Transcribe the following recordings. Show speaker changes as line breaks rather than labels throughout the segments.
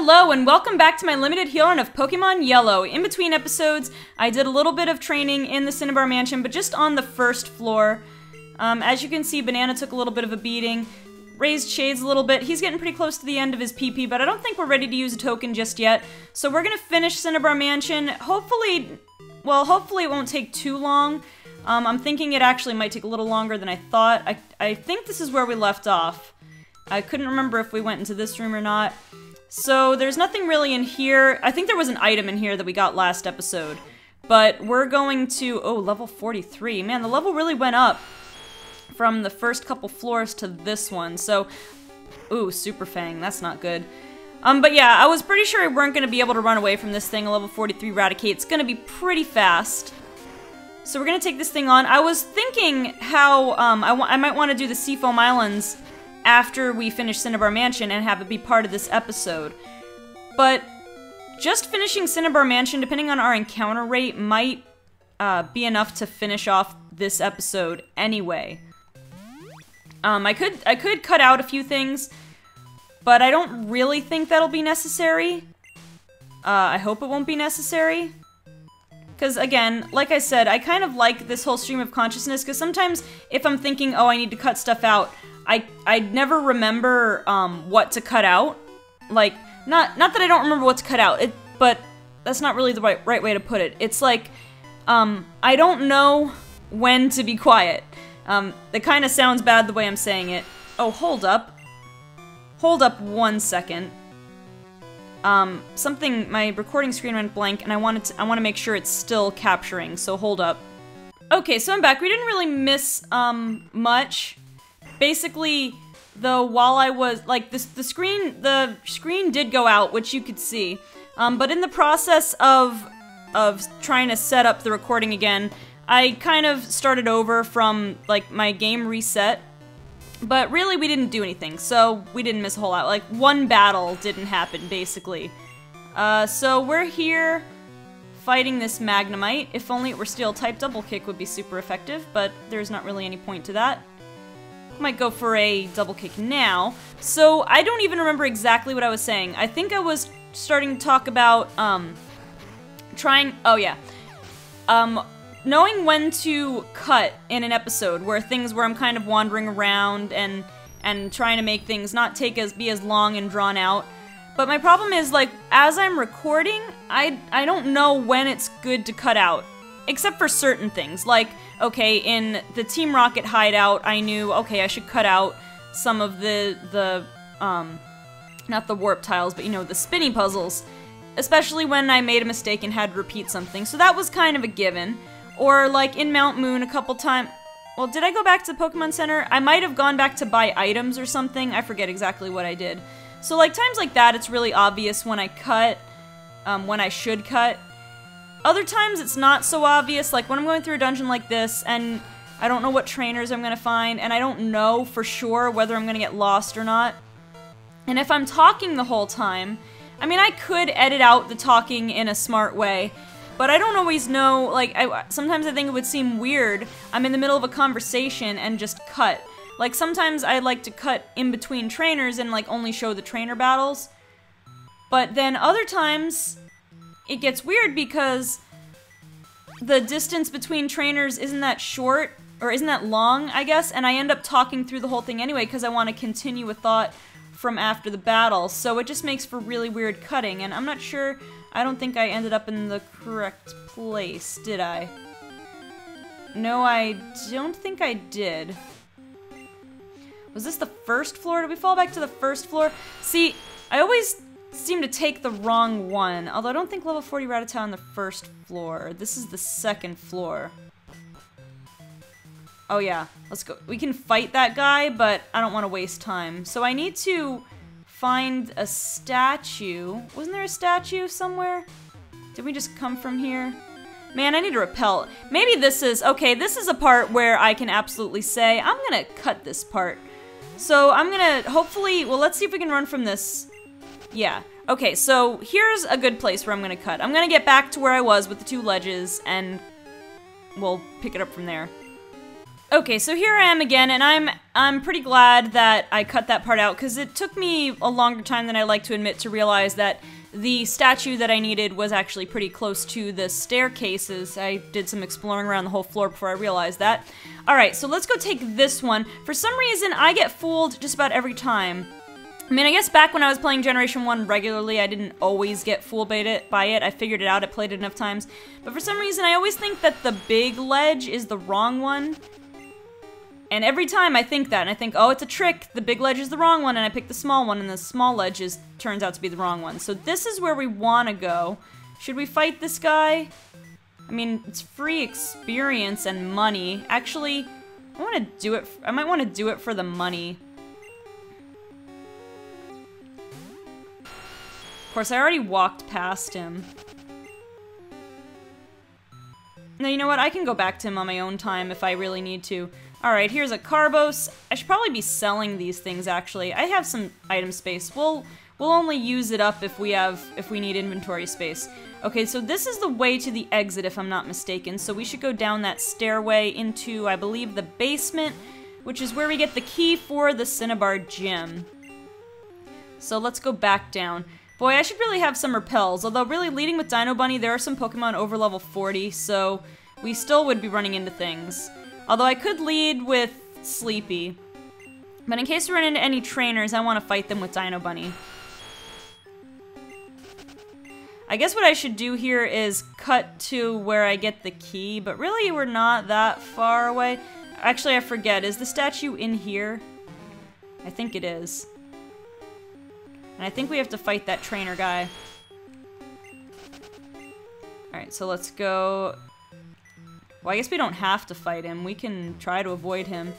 Hello and welcome back to my limited heal run of Pokemon Yellow. In between episodes, I did a little bit of training in the Cinnabar Mansion, but just on the first floor. As you can see, Banana took a little bit of a beating, raised shades a little bit. He's getting pretty close to the end of his PP, but I don't think we're ready to use a token just yet. So we're gonna finish Cinnabar Mansion. Hopefully it won't take too long. I'm thinking it actually might take a little longer than I thought. I think this is where we left off. I couldn't remember if we went into this room or not. So there's nothing really in here. I think there was an item in here that we got last episode. But we're going to... oh, level 43. Man, the level really went up from the first couple floors to this one. So, ooh, Super Fang. That's not good. But yeah, I was pretty sure we weren't going to be able to run away from this thing. A level 43 Raticate. It's going to be pretty fast. So we're going to take this thing on. I was thinking how I might want to do the Seafoam Islands after we finish Cinnabar Mansion and have it be part of this episode. But just finishing Cinnabar Mansion, depending on our encounter rate, might be enough to finish off this episode anyway. I could cut out a few things, but I don't really think that'll be necessary. I hope it won't be necessary. Because, again, like I said, I kind of like this whole stream of consciousness, because sometimes if I'm thinking, oh, I need to cut stuff out, I never remember what to cut out. Like, not that I don't remember what to cut out, but that's not really the right way to put it. It's like, I don't know when to be quiet. It kind of sounds bad the way I'm saying it. Oh, hold up. Hold up 1 second. My recording screen went blank, and I want to make sure it's still capturing, so hold up. Okay, so I'm back. We didn't really miss, much. Basically, though, while I was, like, the screen did go out, which you could see. But in the process of trying to set up the recording again, I kind of started over from, like, my game reset. But really, we didn't do anything, so we didn't miss a whole lot. Like, one battle didn't happen, basically. So we're here fighting this Magnemite. If only it were Steel-type, Double Kick would be super effective, but there's not really any point to that. Might go for a Double Kick now. So I don't even remember exactly what I was saying. I think I was starting to talk about, knowing when to cut in an episode where I'm kind of wandering around and trying to make things not be as long and drawn out. But my problem is, like, as I'm recording, I don't know when it's good to cut out. Except for certain things, like, okay, in the Team Rocket hideout, I knew, okay, I should cut out some of the not the warp tiles, but, you know, the spinny puzzles. Especially when I made a mistake and had to repeat something, so that was kind of a given. Or, like, in Mount Moon a couple times... well, did I go back to the Pokemon Center? I might have gone back to buy items or something, I forget exactly what I did. So, like, times like that, it's really obvious when I cut, when I should cut. Other times, it's not so obvious, like when I'm going through a dungeon like this, and I don't know what trainers I'm gonna find, and I don't know for sure whether I'm gonna get lost or not. And if I'm talking the whole time, I mean, I could edit out the talking in a smart way, but I don't always know, like, sometimes I think it would seem weird, I'm in the middle of a conversation and just cut. Like, sometimes I like to cut in between trainers and, like, only show the trainer battles. But then other times, it gets weird because the distance between trainers isn't that short, or isn't that long, I guess, and I end up talking through the whole thing anyway because I want to continue a thought from after the battle, so it just makes for really weird cutting, and I'm not sure, I don't think I ended up in the correct place, did I? No, I don't think I did. Was this the first floor? Did we fall back to the first floor? See, I always seem to take the wrong one, although I don't think level 40 Rattata on the first floor. This is the second floor. Oh yeah, let's go. We can fight that guy, but I don't want to waste time. So I need to find a statue. Wasn't there a statue somewhere? Did we just come from here? Man, I need to repel. Maybe this is... okay, this is a part where I can absolutely say, I'm gonna cut this part. So I'm gonna hopefully... well, let's see if we can run from this. Yeah. Okay, so here's a good place where I'm gonna cut. I'm gonna get back to where I was with the two ledges, and we'll pick it up from there. Okay, so here I am again, and I'm pretty glad that I cut that part out, because it took me a longer time than I like to admit to realize that the statue that I needed was actually pretty close to the staircases. I did some exploring around the whole floor before I realized that. Alright, so let's go take this one. For some reason, I get fooled just about every time. I mean, I guess back when I was playing Generation 1 regularly, I didn't always get fooled by it. I figured it out, I played it enough times. But for some reason, I always think that the big ledge is the wrong one. And every time I think that, and I think, oh, it's a trick, the big ledge is the wrong one, and I pick the small one, and the small ledge turns out to be the wrong one. So this is where we want to go. Should we fight this guy? I mean, it's free experience and money. Actually, I want to do it, I might want to do it for the money. Of course, I already walked past him. No, you know what? I can go back to him on my own time if I really need to. Alright, here's a Carbos. I should probably be selling these things, actually. I have some item space. We'll only use it up if we need inventory space. Okay, so this is the way to the exit, if I'm not mistaken. So we should go down that stairway into, I believe, the basement, which is where we get the key for the Cinnabar Gym. So let's go back down. Boy, I should really have some repels, although really leading with Dino Bunny, there are some Pokemon over level 40, so we still would be running into things. Although I could lead with Sleepy. But in case we run into any trainers, I want to fight them with Dino Bunny. I guess what I should do here is cut to where I get the key, but really we're not that far away. Actually, I forget. Is the statue in here? I think it is. And I think we have to fight that trainer guy. Alright, so let's go... Well, I guess we don't have to fight him. We can try to avoid him.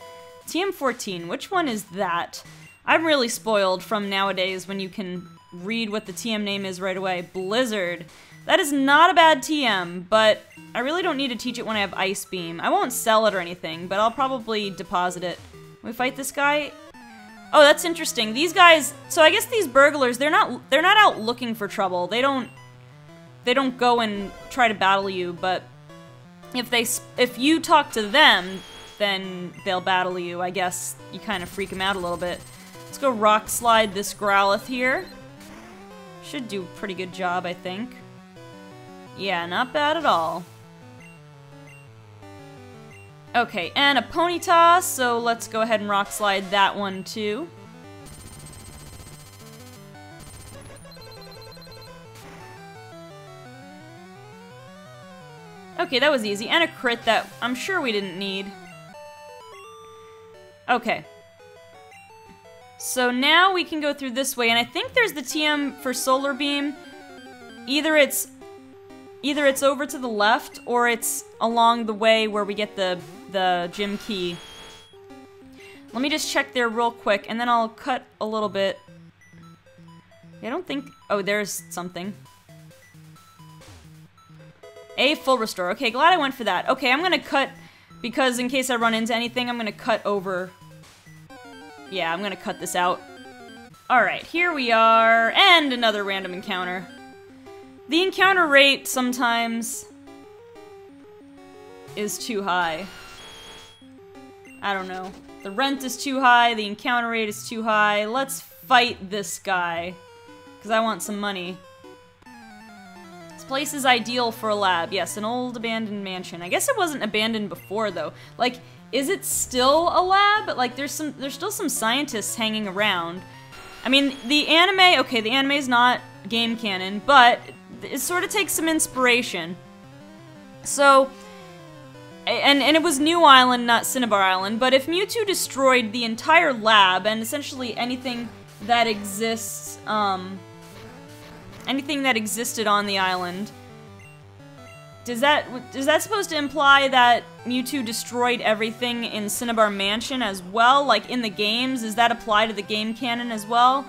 TM14, which one is that? I'm really spoiled from nowadays when you can read what the TM name is right away. Blizzard. That is not a bad TM, but I really don't need to teach it when I have Ice Beam. I won't sell it or anything, but I'll probably deposit it. We fight this guy? Oh, that's interesting. These guys, so I guess these burglars, they're not out looking for trouble. They don't go and try to battle you, but if you talk to them, then they'll battle you. I guess you kind of freak them out a little bit. Let's go rock slide this Growlithe here. Should do a pretty good job, I think. Yeah, not bad at all. Okay, and a Ponyta, so let's go ahead and rock slide that one too. Okay, that was easy. And a crit that I'm sure we didn't need. Okay. So now we can go through this way, and I think there's the TM for Solar Beam. Either it's over to the left, or it's along the way where we get the gym key. Let me just check there real quick, and then I'll cut a little bit. I don't think... Oh, there's something. A full restore. Okay, glad I went for that. Okay, I'm gonna cut, because in case I run into anything, I'm gonna cut over. Yeah, I'm gonna cut this out. Alright, here we are, and another random encounter. The encounter rate sometimes is too high. I don't know. The rent is too high, the encounter rate is too high. Let's fight this guy, because I want some money. This place is ideal for a lab. Yes, an old abandoned mansion. I guess it wasn't abandoned before, though. Like, is it still a lab? Like, there's still some scientists hanging around. I mean, the anime, okay, the anime is not game canon, but it sort of takes some inspiration. So, and it was New Island, not Cinnabar Island, but if Mewtwo destroyed the entire lab and essentially anything that exists, anything that existed on the island, is that supposed to imply that Mewtwo destroyed everything in Cinnabar Mansion as well? Like, in the games? Does that apply to the game canon as well?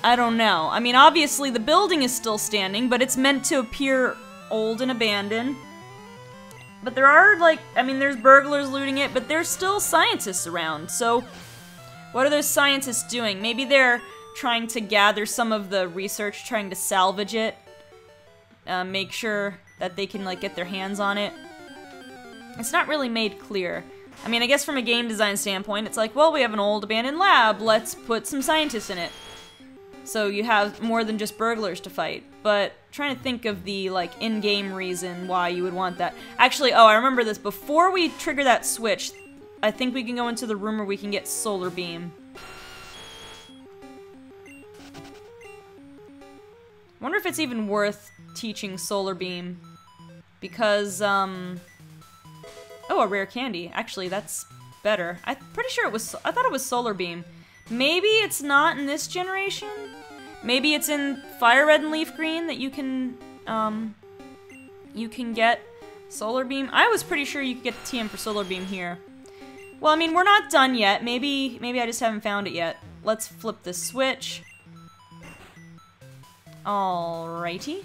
I don't know. I mean, obviously the building is still standing, but it's meant to appear old and abandoned. But there are, like, I mean, there's burglars looting it, but there's still scientists around, so what are those scientists doing? Maybe they're trying to gather some of the research, trying to salvage it, make sure that they can, like, get their hands on it. It's not really made clear. I mean, I guess from a game design standpoint, it's like, well, we have an old abandoned lab, let's put some scientists in it. So you have more than just burglars to fight. But trying to think of the, like, in-game reason why you would want that. Actually, oh, I remember this. Before we trigger that switch, I think we can go into the room where we can get solar beam. Wonder if it's even worth teaching solar beam. Because, oh, a rare candy. Actually, that's better. I'm pretty sure it was, I thought it was solar beam. Maybe it's not in this generation? Maybe it's in Fire Red and Leaf Green that you can get solar beam. I was pretty sure you could get the TM for solar beam here. Well, I mean, we're not done yet. Maybe I just haven't found it yet. Let's flip this switch. Alrighty.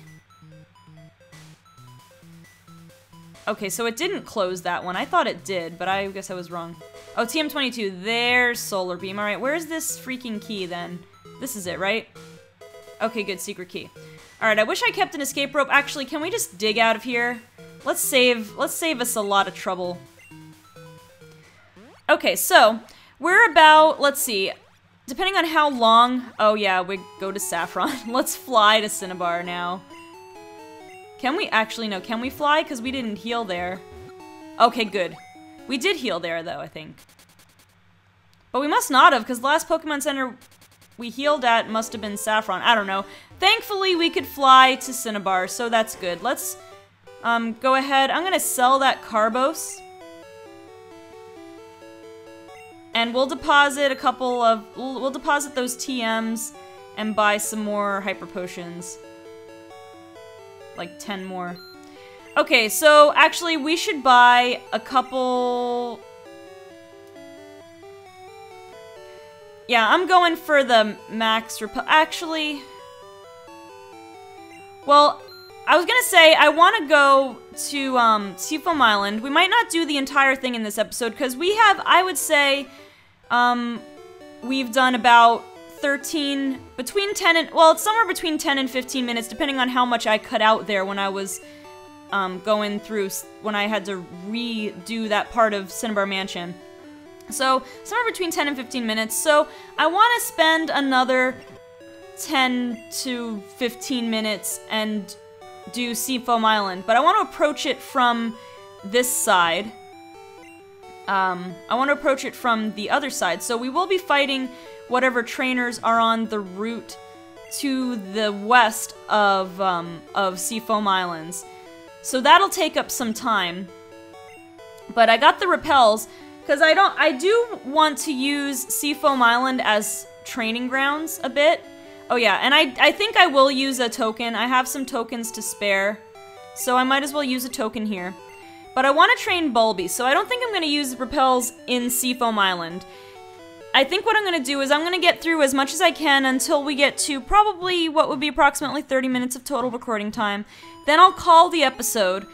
Okay, so it didn't close that one. I thought it did, but I guess I was wrong. Oh, TM22, there's solar beam. Alright, where's this freaking key then? This is it, right? Okay, good, secret key. Alright, I wish I kept an escape rope. Actually, can we just dig out of here? Let's save us a lot of trouble. Okay, so, we're about, let's see, depending on how long, oh yeah, we go to Saffron. Let's fly to Cinnabar now. Can we, actually, no, can we fly? Because we didn't heal there. Okay, good. We did heal there, though, I think. But we must not have, because the last Pokemon Center we healed at must have been Saffron. I don't know. Thankfully, we could fly to Cinnabar, so that's good. Let's go ahead. I'm going to sell that Carbos. And we'll deposit a couple of... We'll deposit those TMs and buy some more Hyper Potions. Like 10 more. Okay, so actually we should buy a couple... Yeah, I'm going for the max actually... Well, I was gonna say, I want to go to Seafoam Island. We might not do the entire thing in this episode, because we have, I would say, we've done about 13, between 10 and, well, it's somewhere between 10 and 15 minutes, depending on how much I cut out there when I was going through, when I had to redo that part of Cinnabar Mansion. So, somewhere between 10 and 15 minutes, so I want to spend another 10 to 15 minutes and do Seafoam Island, but I want to approach it from this side. I want to approach it from the other side, so we will be fighting whatever trainers are on the route to the west of Seafoam Islands. So that'll take up some time. But I got the repels, because I do want to use Seafoam Island as training grounds a bit. Oh yeah, and I think I will use a token. I have some tokens to spare, so I might as well use a token here. But I want to train Bulby, so I don't think I'm going to use repels in Seafoam Island. I think what I'm going to do is I'm going to get through as much as I can until we get to probably what would be approximately 30 minutes of total recording time. Then I'll call the episode.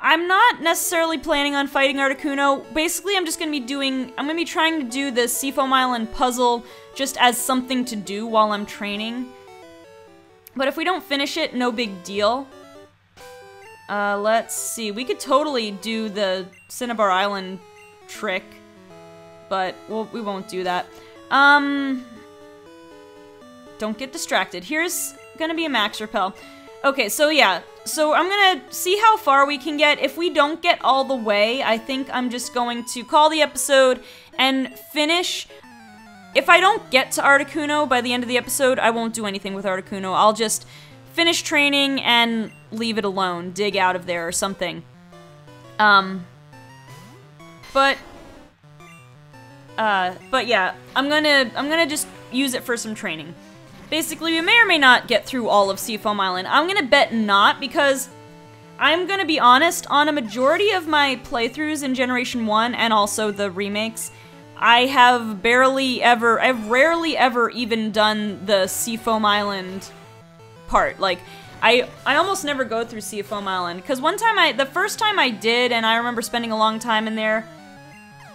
I'm not necessarily planning on fighting Articuno. Basically, I'm just going to be trying to do the Seafoam Island puzzle just as something to do while I'm training. But if we don't finish it, no big deal. Let's see. We could totally do the Cinnabar Island trick, but we won't do that. Don't get distracted. Here's gonna be a max repel. Okay, so yeah. So I'm gonna see how far we can get. If we don't get all the way, I think I'm just going to call the episode and finish. If I don't get to Articuno by the end of the episode, I won't do anything with Articuno. I'll just finish training and leave it alone. Dig out of there or something. But yeah, I'm gonna just use it for some training. Basically, we may or may not get through all of Seafoam Island. I'm gonna bet not, because I'm gonna be honest, on a majority of my playthroughs in Generation 1 and also the remakes, I've rarely ever even done the Seafoam Island part. Like, I almost never go through Seafoam Island, because the first time I did, and I remember spending a long time in there,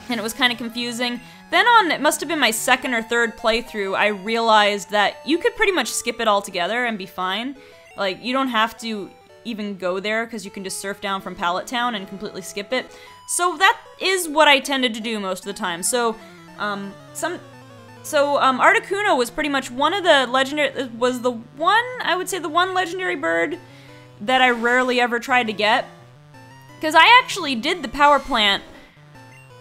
and it was kind of confusing. Then it must have been my second or third playthrough, I realized that you could pretty much skip it altogether and be fine. Like, you don't have to even go there, because you can just surf down from Pallet Town and completely skip it. So that is what I tended to do most of the time. So, Articuno was pretty much one of the legendary, was the one, I would say the one legendary bird that I rarely ever tried to get. Because I actually did the power plant.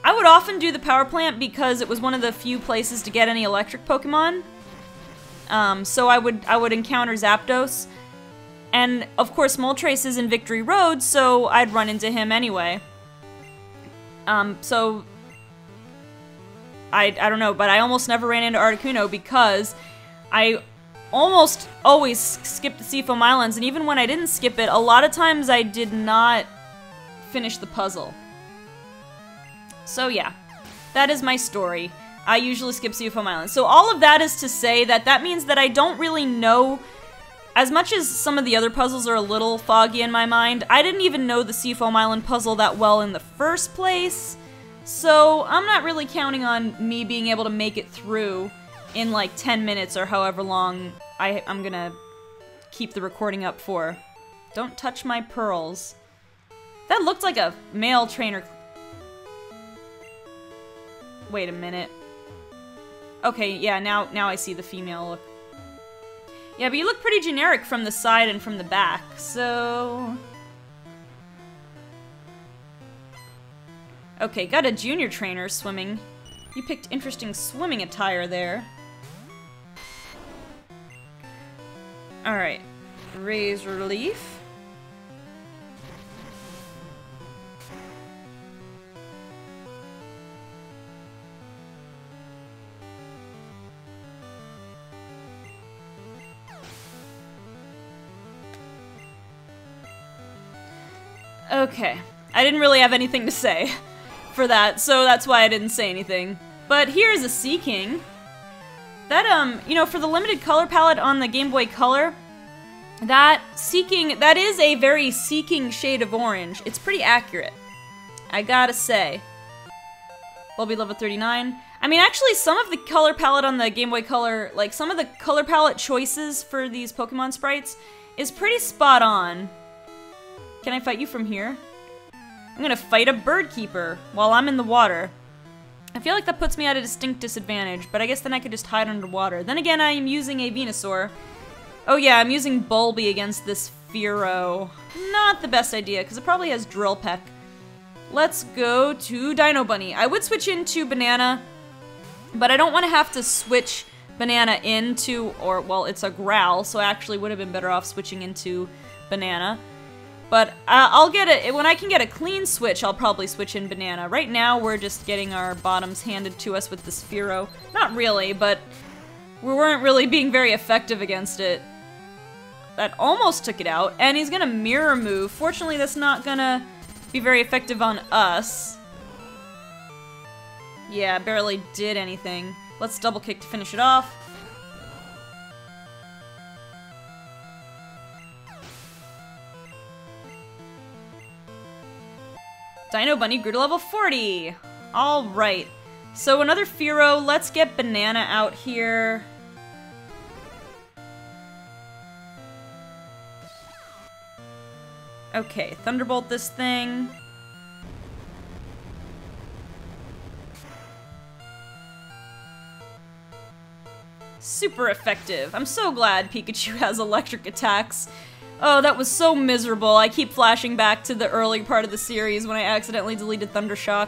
I would often do the power plant because it was one of the few places to get any electric Pokemon. So I would encounter Zapdos. And of course Moltres is in Victory Road, so I'd run into him anyway. So I don't know, but I almost never ran into Articuno because I almost always skipped the Seafoam Islands, and even when I didn't skip it, a lot of times I did not finish the puzzle. So yeah, that is my story. I usually skip Seafoam Islands. So all of that is to say that that means that I don't really know, as much as some of the other puzzles are a little foggy in my mind, I didn't even know the Seafoam Island puzzle that well in the first place. So I'm not really counting on me being able to make it through in like 10 minutes or however long I'm gonna keep the recording up for. Don't touch my pearls. That looked like a male trainer. Wait a minute. Okay, yeah, now I see the female look. Yeah, but you look pretty generic from the side and from the back, so... Okay, got a junior trainer swimming. You picked interesting swimming attire there. Alright. Razor Leaf. Okay. I didn't really have anything to say for that, so that's why I didn't say anything. But here's a Sea King. That, you know, for the limited color palette on the Game Boy Color, that Sea King, that is a very Sea King shade of orange. It's pretty accurate, I gotta say. Bulby level 39. I mean, actually, some of the color palette on the Game Boy Color, like, some of the color palette choices for these Pokemon sprites is pretty spot on. Can I fight you from here? I'm gonna fight a bird keeper while I'm in the water. I feel like that puts me at a distinct disadvantage, but I guess then I could just hide underwater. Then again, I am using a Venusaur. Oh yeah, I'm using Bulby against this Fearow. Not the best idea, because it probably has Drill Peck. Let's go to Dino Bunny. I would switch into Banana, but I don't want to have to switch Banana into, or, well, it's a Growl, so I actually would have been better off switching into Banana. But I'll get it, when I can get a clean switch, I'll probably switch in Banana. Right now, we're just getting our bottoms handed to us with this Fearow. Not really, but we weren't really being very effective against it. That almost took it out, and he's gonna Mirror Move. Fortunately, that's not gonna be very effective on us. Yeah, barely did anything. Let's double kick to finish it off. Dino Bunny grew to level 40! Alright. So another Fearow, let's get Banana out here. Okay, Thunderbolt this thing. Super effective. I'm so glad Pikachu has electric attacks. Oh, that was so miserable. I keep flashing back to the early part of the series when I accidentally deleted Thundershock.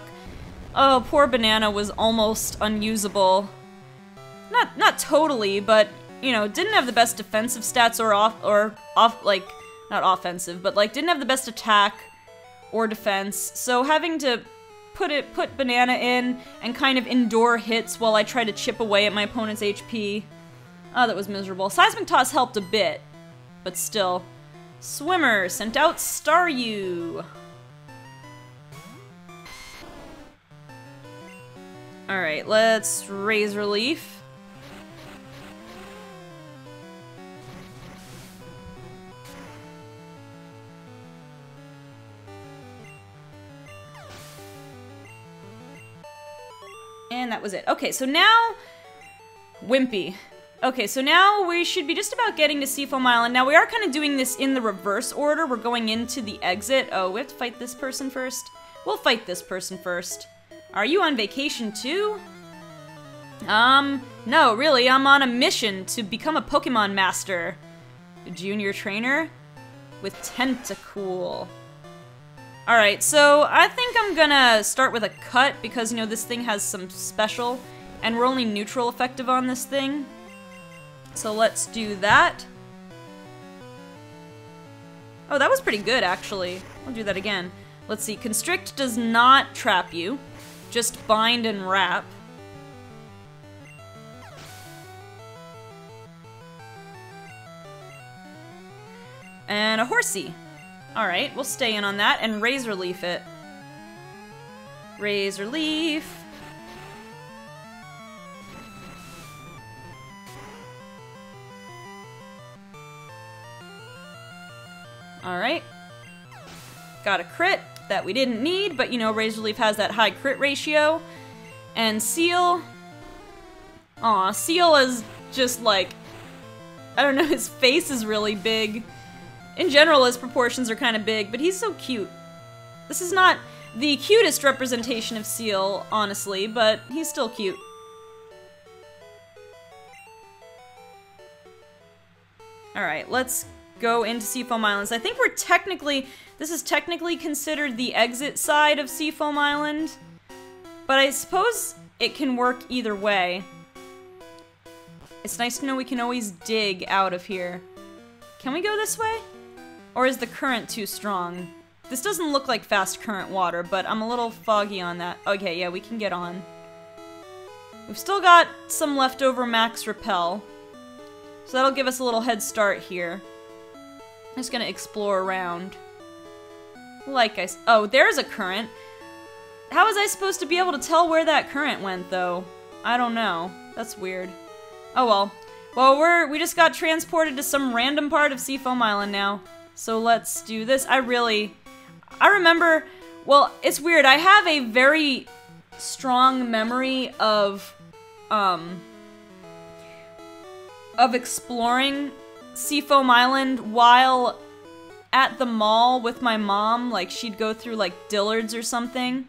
Oh, poor Banana was almost unusable. Not totally, but, you know, didn't have the best defensive stats like, not offensive, but, like, didn't have the best attack or defense. So having to put Banana in and kind of endure hits while I try to chip away at my opponent's HP. Oh, that was miserable. Seismic Toss helped a bit, but still. Swimmer sent out Staryu. Alright, let's Razor Leaf. And that was it. Okay, so now Wimpy. Okay, so now we should be just about getting to Seafoam Island. Now, we are kind of doing this in the reverse order. We're going into the exit. Oh, we have to fight this person first? We'll fight this person first. Are you on vacation too? No, really, I'm on a mission to become a Pokemon master. A junior trainer? With Tentacool. Alright, so I think I'm gonna start with a cut because, you know, this thing has some special, and we're only neutral effective on this thing. So let's do that. Oh, that was pretty good, actually. I'll do that again. Let's see, Constrict does not trap you, just bind and wrap. And a Horsey. Alright, we'll stay in on that and Razor Leaf it. Razor Leaf. Alright. Got a crit that we didn't need, but you know, Razor Leaf has that high crit ratio. And Seal. Aw, Seal is just like, I don't know, his face is really big. In general, his proportions are kind of big, but he's so cute. This is not the cutest representation of Seal, honestly, but he's still cute. Alright, let's go into Seafoam Islands. I think we're technically, this is technically considered the exit side of Seafoam Island, but I suppose it can work either way. It's nice to know we can always dig out of here. Can we go this way? Or is the current too strong? This doesn't look like fast current water, but I'm a little foggy on that. Okay, yeah, we can get on. We've still got some leftover max repel, so that'll give us a little head start here. I'm just gonna explore around. Like I oh, there's a current. How was I supposed to be able to tell where that current went, though? I don't know. That's weird. Oh well. Well, we just got transported to some random part of Seafoam Island now. So let's do this. I remember, well, it's weird. I have a very strong memory of exploring Seafoam Island while at the mall with my mom. Like, she'd go through, like, Dillard's or something.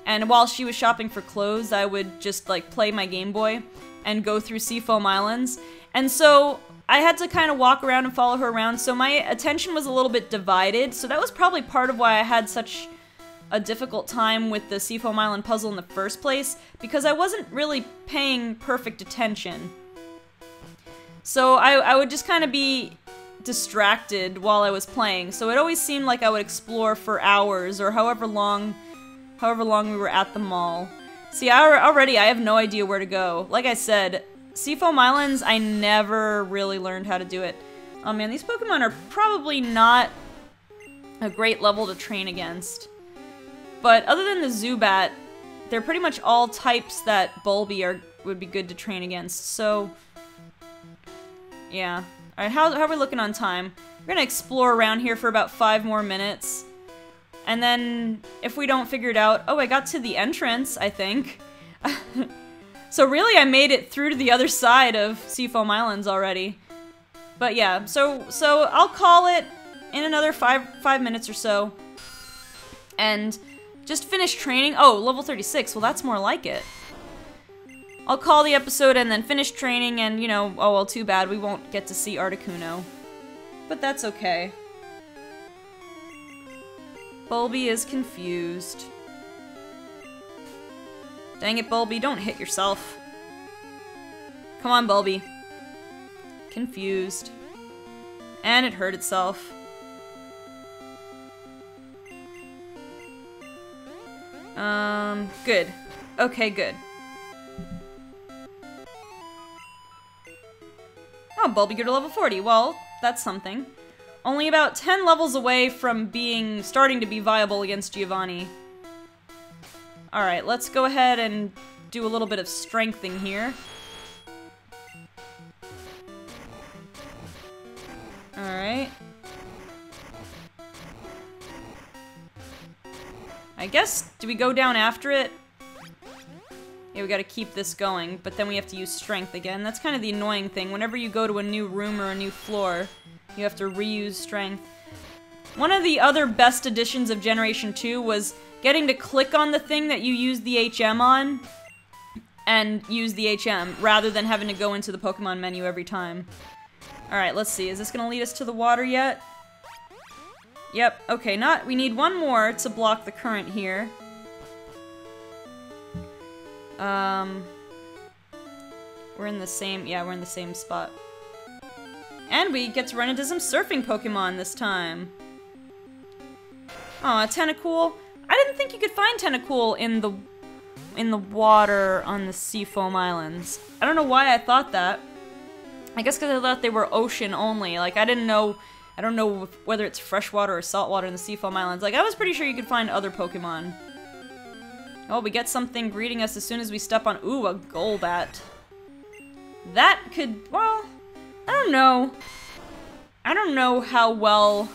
And while she was shopping for clothes, I would just, like, play my Game Boy and go through Seafoam Islands. And so I had to kind of walk around and follow her around, so my attention was a little bit divided, so that was probably part of why I had such a difficult time with the Seafoam Island puzzle in the first place, because I wasn't really paying perfect attention. So I would just kind of be distracted while I was playing, so it always seemed like I would explore for hours, or however long we were at the mall. See, already I have no idea where to go. Like I said, Seafoam Islands, I never really learned how to do it. Oh man, these Pokemon are probably not a great level to train against. But other than the Zubat, they're pretty much all types that Bulby would be good to train against, so yeah. Alright, how are we looking on time? We're gonna explore around here for about 5 more minutes. And then, if we don't figure it out... Oh, I got to the entrance, I think. So really, I made it through to the other side of Seafoam Islands already. But yeah, so I'll call it in another 5 minutes or so. And just finish training. Oh, level 36. Well, that's more like it. I'll call the episode and then finish training and, you know, oh well, too bad we won't get to see Articuno. But that's okay. Bulby is confused. Dang it, Bulby, don't hit yourself. Come on, Bulby. Confused. And it hurt itself. Good. Okay, good. Oh, Bulby grew to level 40. Well, that's something. Only about 10 levels away from starting to be viable against Giovanni. Alright, let's go ahead and do a little bit of strengthening here. Alright. I guess, do we go down after it? Yeah, we gotta keep this going, but then we have to use strength again. That's kind of the annoying thing. Whenever you go to a new room or a new floor, you have to reuse strength. One of the other best additions of Generation 2 was getting to click on the thing that you use the HM on and use the HM rather than having to go into the Pokemon menu every time. Alright, let's see. Is this gonna lead us to the water yet? Yep, okay, we need one more to block the current here. We're in the same spot. And we get to run into some surfing Pokemon this time. Aw, Tentacool. I didn't think you could find Tentacool in the water on the Seafoam Islands. I don't know why I thought that. I guess because I thought they were ocean only. Like, I don't know whether it's freshwater or saltwater in the Seafoam Islands. Like, I was pretty sure you could find other Pokemon. Oh, we get something greeting us as soon as we step on— ooh, a Golbat. That could— well, I don't know. I don't know how well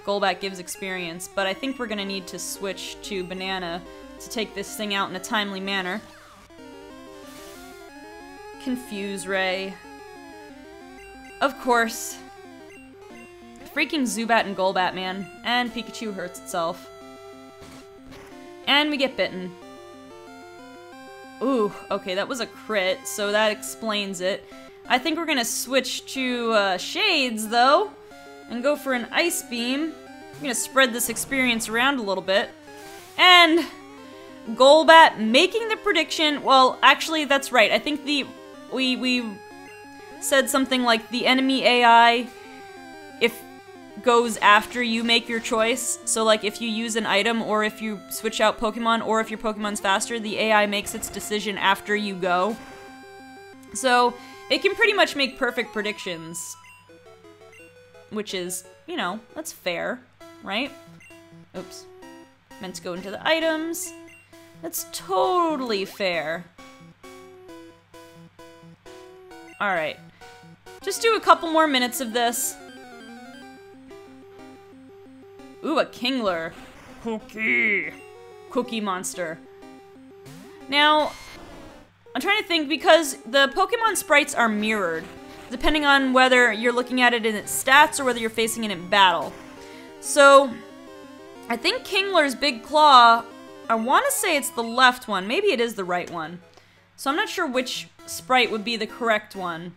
Golbat gives experience, but I think we're gonna need to switch to Banana to take this thing out in a timely manner. Confuse Ray. Of course. Freaking Zubat and Golbat, man. And Pikachu hurts itself. And we get bitten. Ooh, okay, that was a crit, so that explains it. I think we're gonna switch to Shades, though, and go for an Ice Beam. I'm gonna spread this experience around a little bit. And Golbat making the prediction— well, actually, that's right. I think we said something like the enemy AI goes after you make your choice. So like if you use an item or if you switch out Pokemon or if your Pokemon's faster, the AI makes its decision after you go. So it can pretty much make perfect predictions. Which is, you know, that's fair, right? Oops. Meant to go into the items. That's totally fair. Alright. Just do a couple more minutes of this. Ooh, a Kingler. Cookie monster. Now, I'm trying to think, because the Pokemon sprites are mirrored, depending on whether you're looking at it in its stats or whether you're facing it in battle. So, I think Kingler's Big Claw, I want to say it's the left one. Maybe it is the right one. So I'm not sure which sprite would be the correct one.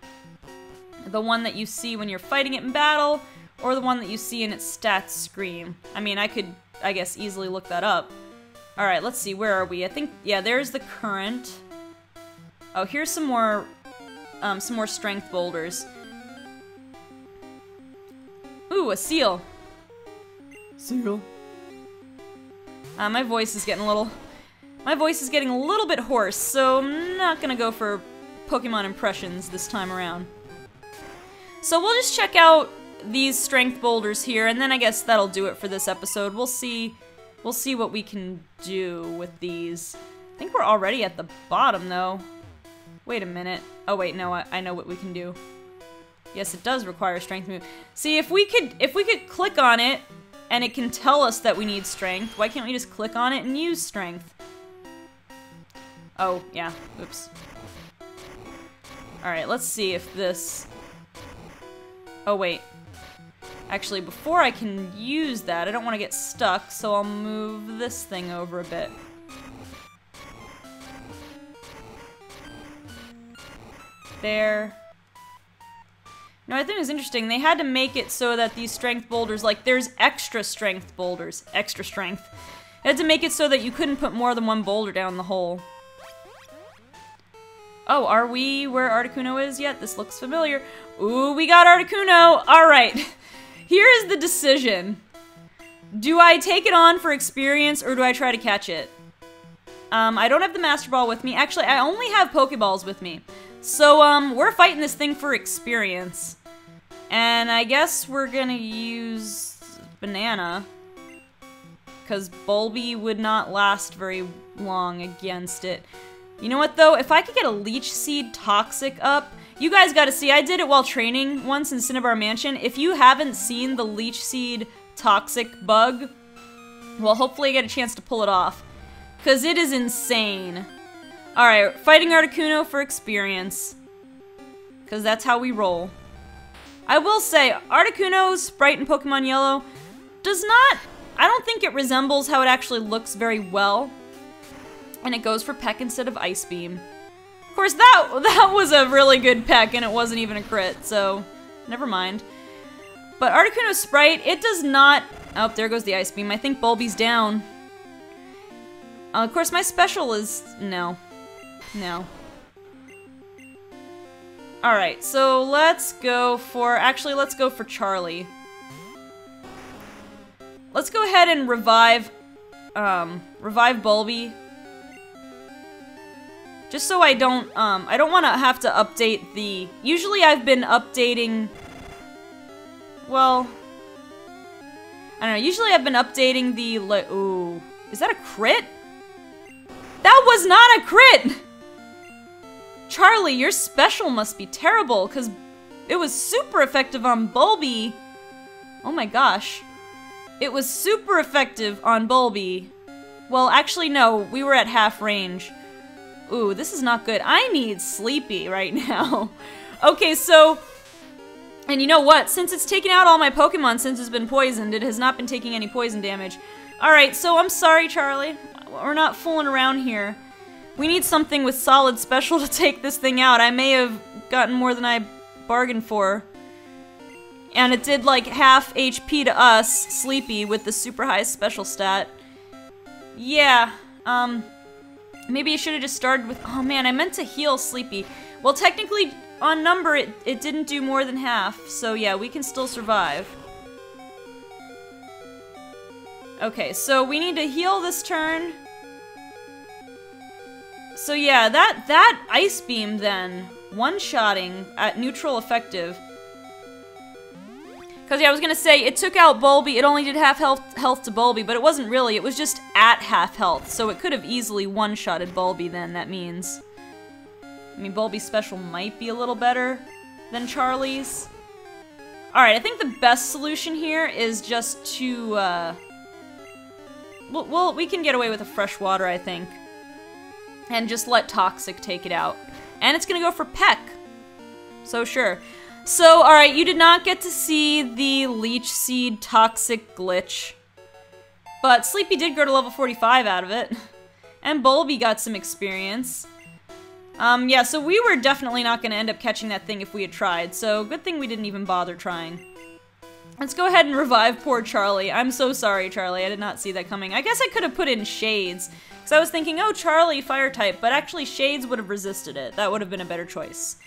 The one that you see when you're fighting it in battle, or the one that you see in its stats screen. I mean, I could, I guess, easily look that up. Alright, let's see, where are we? I think, yeah, there's the current. Oh, here's some more strength boulders. Ooh, a seal. Seal. My voice is getting a little bit hoarse, so I'm not gonna go for Pokemon impressions this time around. So we'll just check out these strength boulders here, and then I guess that'll do it for this episode. We'll see what we can do with these. I think we're already at the bottom, though. Wait a minute. Oh wait, no, I know what we can do. Yes, it does require strength move. See, if we could click on it, and it can tell us that we need strength, why can't we just click on it and use strength? Oh, yeah. Oops. Alright, let's see if this... oh, wait. Actually, before I can use that, I don't want to get stuck, so I'll move this thing over a bit. There. No, I think it was interesting. They had to make it so that these strength boulders, like, there's extra strength boulders. Extra strength. They had to make it so that you couldn't put more than one boulder down the hole. Oh, are we where Articuno is yet? This looks familiar. Ooh, we got Articuno! Alright. Here is the decision. Do I take it on for experience, or do I try to catch it? I don't have the Master Ball with me. Actually, I only have Pokeballs with me. So, we're fighting this thing for experience. And I guess we're gonna use Banana. Because Bulby would not last very long against it. You know what, though? If I could get a Leech Seed Toxic up... you guys gotta see, I did it while training once in Cinnabar Mansion. If you haven't seen the Leech Seed Toxic bug, well, hopefully I get a chance to pull it off. Because it is insane. Alright, fighting Articuno for experience. Because that's how we roll. I will say, Articuno's sprite in Pokemon Yellow, does not, I don't think it resembles how it actually looks very well. And it goes for Peck instead of Ice Beam. Of course, that was a really good Peck, and it wasn't even a crit, so never mind. But Articuno Sprite, it does not... Oh, there goes the Ice Beam. I think Bulby's down. Of course, my special is... No. No. Alright, so let's go for... Actually, let's go for Charlie. Let's go ahead and revive Bulby. Just so I don't want to have to update the... Usually I've been updating... Well... I don't know, usually I've been updating the... Ooh. Is that a crit? That was not a crit! Charlie, your special must be terrible, because it was super effective on Bulby. Oh my gosh. It was super effective on Bulby. Well, actually, no. We were at half range. Ooh, this is not good. I need Sleepy right now. Okay, so... And you know what? Since it's taken out all my Pokemon since it's been poisoned, it has not been taking any poison damage. Alright, so I'm sorry, Charlie. We're not fooling around here. We need something with solid special to take this thing out. I may have gotten more than I bargained for. And it did like half HP to us, Sleepy, with the super high special stat. Yeah, maybe I should have just started with... Oh man, I meant to heal Sleepy. Well, technically, on number, it didn't do more than half. So yeah, we can still survive. Okay, so we need to heal this turn. So yeah, that Ice Beam then, one-shotting at neutral effective. Because yeah, I was gonna say, it took out Bulby, it only did half health to Bulby, but it wasn't really, it was just at half health, so it could have easily one-shotted Bulby then, that means. I mean, Bulby's special might be a little better than Charlie's. Alright, I think the best solution here is just to, we can get away with a fresh water, I think. And just let Toxic take it out. And it's gonna go for Peck. So sure. So, alright, you did not get to see the Leech Seed Toxic glitch. But Sleepy did grow to level 45 out of it. And Bulby got some experience. Yeah, so we were definitely not gonna end up catching that thing if we had tried. So, good thing we didn't even bother trying. Let's go ahead and revive poor Charlie. I'm so sorry, Charlie. I did not see that coming. I guess I could have put in Shades. Because I was thinking, oh, Charlie, fire type. But actually, Shades would have resisted it. That would have been a better choice.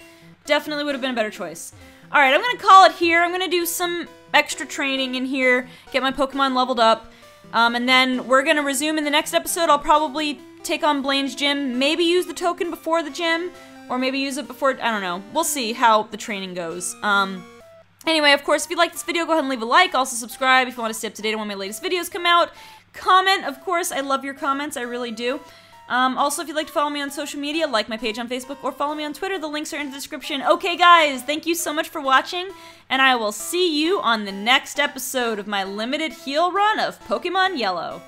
Definitely would have been a better choice. Alright, I'm going to call it here. I'm going to do some extra training in here. Get my Pokemon leveled up. And then we're going to resume in the next episode. I'll probably take on Blaine's gym. Maybe use the token before the gym. Or maybe use it before... I don't know. We'll see how the training goes. Anyway, of course, if you like this video, go ahead and leave a like. Also, subscribe if you want to stay up to date on when my latest videos come out. Comment, of course. I love your comments. I really do. Also, if you'd like to follow me on social media, like my page on Facebook or follow me on Twitter, the links are in the description. Okay, guys, thank you so much for watching, and I will see you on the next episode of my limited heal run of Pokemon Yellow.